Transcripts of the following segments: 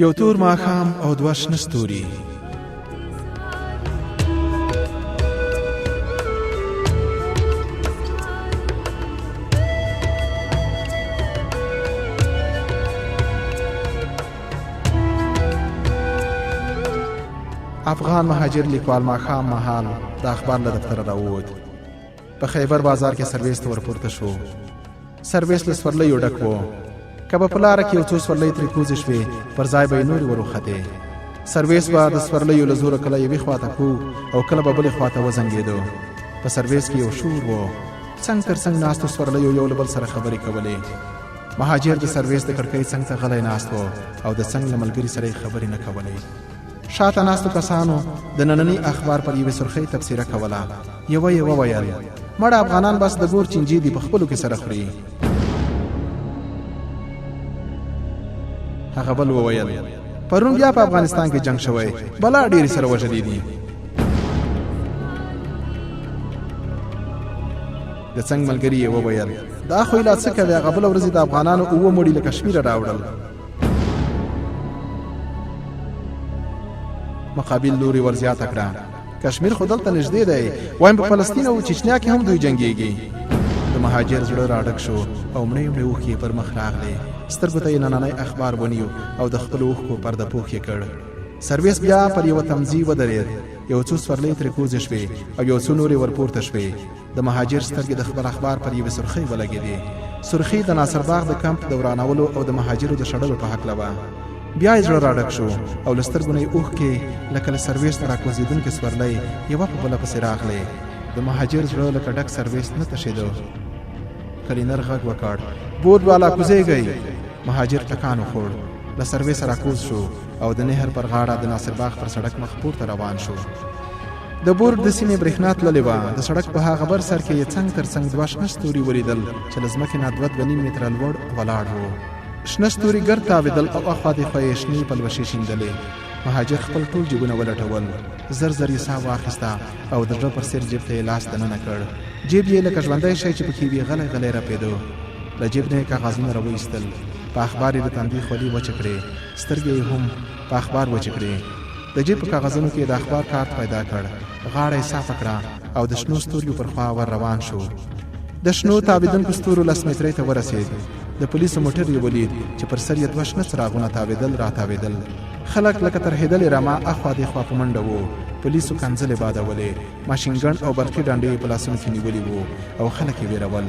یو تور ماښام او دوه شنه ستوري. افغان مهاجر لیکوال ماښام مهال د اخبار له دفتره راووت. په خیبر بازار کې سرویس ته ورپورته شو. سرویس له سورلیو ډک و. که به په لاره کې یو څو سورلۍ ترې کوزې شوې پر ځای به یې نورې وروختې. سرویس به د سورلیو له زوره کله یوې خوا ته کو او کله به بلې خوا ته وزنګېده. په سرویس کې یو شور و. څنګ تر څنګ ناستو سورلیو یو له بل سره خبرې کولې. مهاجر د سرویس د کړکۍ څنګ ته غلی ناست و او د څنګ له ملګري سره یې خبرې نه کولې. شاته ناستو کسانو د ننني اخبار پر یوې سرخۍ تبصره کوله. یوه یې وویل مړه افغانان بس د ګور چینجي دي په خپلو کې سره خوري. هغه بل وویل پرون بیا په افغانستان کې جنگ شوی بلا ډېرې سره وژلي دي. د څنګ ملګري یې وویل دا خو لا څه کوي هغه بله ورځې د افغانانو 7 مړي له کشمیره راوړل. مقابل لوري ورزیاته کړه کشمیر خو دلته نږدې دی وایم په فلسطین او چچنیا کې هم دوی جنګېږي. د مهاجر زړه راډک شو او مړې مړې اوښکې پر مخ راغلې. سترګو ته یې نننی اخبار ونیو او د خپلو اوښکو پرده پوښ یې کړ. سرویس بیا پر یوه تمځي ودرېد. یو څو سورلۍ ترې کوزې شوې او یو څو نورې ورپورته شوې. د مهاجر سترګې د خپل اخبار پر یوې سرخۍ ولګېدې. سرخۍ د ناصر باغ د کمپ د ورانولو او د مهاجرو د شړلو په هکله وه. بیا یې زړه راډک شو او له سترګو نه یې اوښکې لکه له سرویس نه راکوزېدونکې سورلۍ یوه په بله پسې راغلې. د مهاجر زړه لکه ډک سرویس نه تشېده. کلینر غږ وکړ بورډ والا کوزېږئ. مهاجر ټکان وخوړ. له سرویسه راکوز شو او د نهر پر غاړه د ناصر باغ پر سړک مخ پورته روان شو. د بورډ د سیمې برېښنا تللې وه. د سړک په هغه بر سر کې یې څنګ تر څنګ 2 شنه ستوري ولیدل چې له ځمکې نه 2.5 متره لوړ ولاړ وو. شنه ستوري ګرد تاوېدل او اخوا دېخوا یې شنې پلوشې شیندلې. مهاجر خپل ټول جیبونه ولټول. زر زر یې ساه واخیسته او د زړه پر سر جیب ته یې لاس دننه کړ. جیب یې لکه ژوندی شی چې پکې وي غلی غلی رپېده. له جیب نه یې کاغذونه راوایستل. په اخبار یې د تندي خولې وچې کړې. سترګې یې هم په اخبار وچې کړې. د جیب په کاغذونو کې د اخبار کارت پیدا کړ. غاړه یې صافه کړه او د شنو ستوریو پر خوا ور روان شو. د شنو تاوېدونکو ستورو 10 مترۍ ته ورسېد. د پولیسو موټر یې ولید چې پر سر یې 2 شنه څراغونه تاوېدل راتاوېدل. خلک لکه ترهېدلې رمه اخوا دېخوا په منډه وو. پولیسو کنځلې بادولې. ماشینګن او برقي ډنډې یې په لاسونو کې نیولي وو او خلک یې ویرول.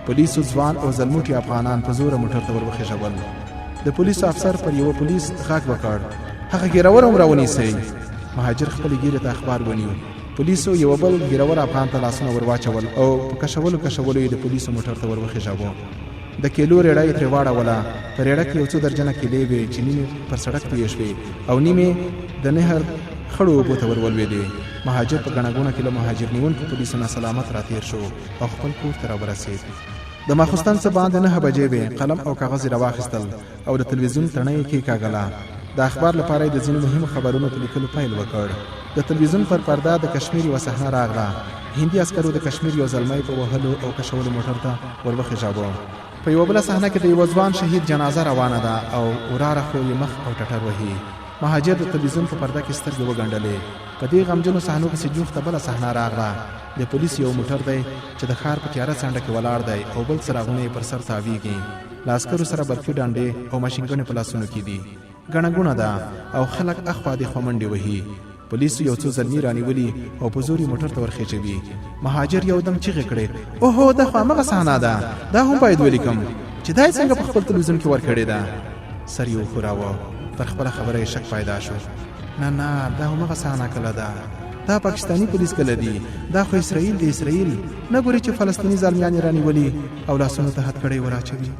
پولیسو ځوان او ځلموټي افغانان په زوره موټر ته ور وخېژول. د پولیسو افسر پر یوه پولیس غږ وکړ هغه ګیرور هم راونیسئ. مهاجر خپلې ګیرې ته اخبار ونیو. پولیسو یو بل ګیرور افغان ته لاسونه ور واچول او په کشولو یې د پولیسو موټر ته ور وخېژاوه. د کیلو ریړه یې ترې واړوله. په ریړه کې یو څو درجنه کیلې وې چې نیمې پر سړک تویې شوې او نیمې د نهر خړو اوبو ته ور ولوېدې. مهاجر په ګڼه ګوڼه کې له مهاجر نیونکو پولیسو نه سلامت راتېر شو او خپل کور ته راورسېد. د ماخوستن څه باندې 9 بجې وې. قلم او کاغذ یې راواخیستل او د تلویزیون تڼۍ یې کېکاږله. د اخبار لپاره یې د ځینو مهمو خبرونو په لیکلو پیل وکړ. د تلویزیون پر پرده د کشمیر یوه صحنه راغله. هندي عسکرو د کشمیر یو زلمی په وهلو او کشولو موټر ته ور وخېژاوه. په یوه بله صحنه کې د یوه ځوان شهید جنازه روانه ده او وراره خو یې مخ او ټټر وهي. مهاجر د تلویزیون په پرده کې سترګې وګنډلې. په دې غمجنو صحنو پسې جوخته بله صحنه راغله. د پولیس یو موټر دی چې د ښار په تیاره څنډه کې ولاړ دی او بل څراغونه یې پر سر تاویږي. له عسکرو سره برقي ډنډې او ماشینګنې په لاسونو کې دي. ګڼه ګوڼه ده او خلک اخوا دېخوا منډې وهي. پولیسو یو څو زلمي رانیولي او په زور یې موټر ته ورخېچوي. مهاجر یو دم چیغې کړې اوهو دا خو همغه صحنه ده. دا هم باید ولیکم چې دا یې څنګه په خپل تلویزیون کې ورکړې ده. سر یې وښوراوه. پر خپله خبره یې شک پیدا شو. نه دا همغه صحنه کله ده. دا پاکستاني پولیس کله دي. دا خو اسرائیل دی. اسرائیل نه ګوري چې فلسطیني زلمیان یې رانیولي او لاسونو ته هتکړۍ ور اچوي.